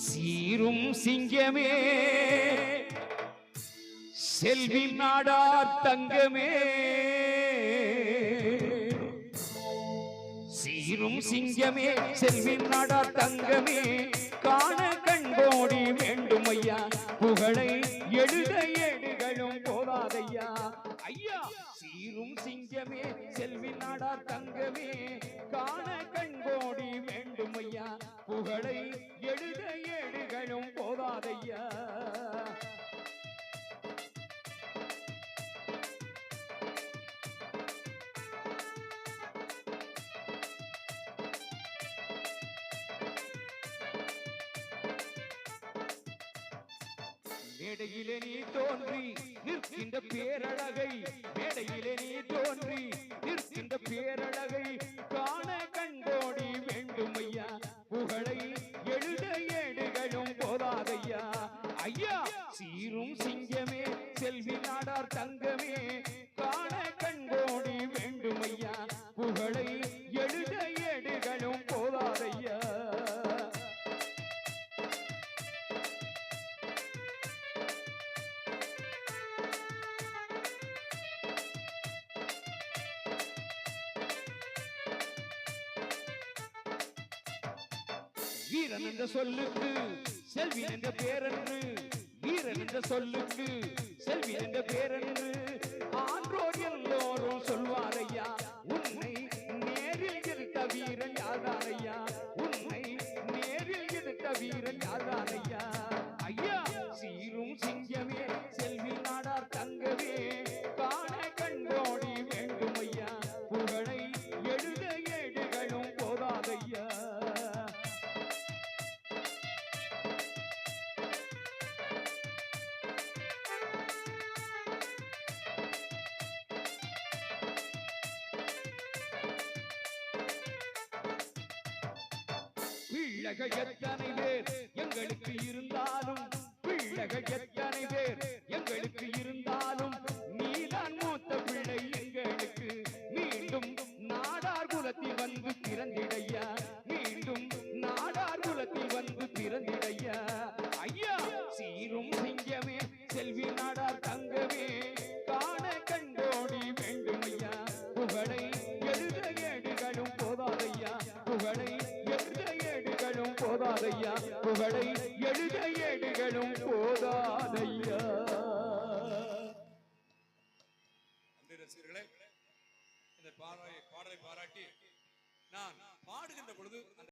சீரும் சிங்கமே செல்வி நாடார் தங்கமே சீரும் சிங்கமே செல்வி நாடார் தங்கமே காண கண்போடி வேண்டும் ஐயா புகழை எழுத ஏடுகளும் போதாதையா ஐயா சீரும் சிங்கமே செல்வி நாடார் தங்கமே காண கண்போடி வேண்டும் ஐயா புகழை எழுத ஏடுகளும் போதாதையா மேடையிலே நீ தோன்றி நிற்கின்ற பேரழகை மேடையிலே நீ தோன்றி நிற்கின்ற பேரழகை காண கண்போடி வேண்டும் ஐயா புகழை எழுத ஏடுகளும் போதாதையா ஐயா சீரும் சிங்கமே செல்வி நாடார் தங்கமே காண கண்போடி வேண்டும் ஐயா புகழை எழுத ஏடுகளும் போதாதையா வீரன் என்ற சொல்லுக்கு செல்வி என்ற பேரன்று வீரன் என்ற சொல்லுக்கு செல்வி என்ற பேரன்று ஆன்றோர் எல்லோரும் சொல்வாரையா உன்னை நேரில் எடுத்த வீரன் யார்தானையா உன்னை நேரில் எடுத்த வீரன் யார்தானையா ஐயா சீரும் சிங்கமே செல்வி நாடார் தங்கமே காண கண்போடி வேண்டும் ஐயா புகழை எழுத ஏடுகளும் போதாதையா பிள்ளைகள் எத்தனை பேர் எங்களுக்கு இருந்தாலும் பிள்ளைகள் எத்தனை பேர் எங்களுக்கு இருந்தாலும் நீதான் மூத்த பிள்ளை எங்களுக்கு மீண்டும் நாடார் குலத்தில் வந்து பிறந்திடையா மீண்டும் நாடார் குலத்தில் வந்து பிறந்திடையா ஐயா சீரும் சிங்கமே செல்வி நாடார் தங்கமே காண கண்டோடி வேண்டும் ஐயா புகழை எழுத ஏடுகளும் போதாதையா புகழை போதாதையா புகழை எழுத ஏடுகளும் போதாதையா ரசிகர்களே இந்த பாடலை பாராட்டி நான் பாடுகின்ற பொழுது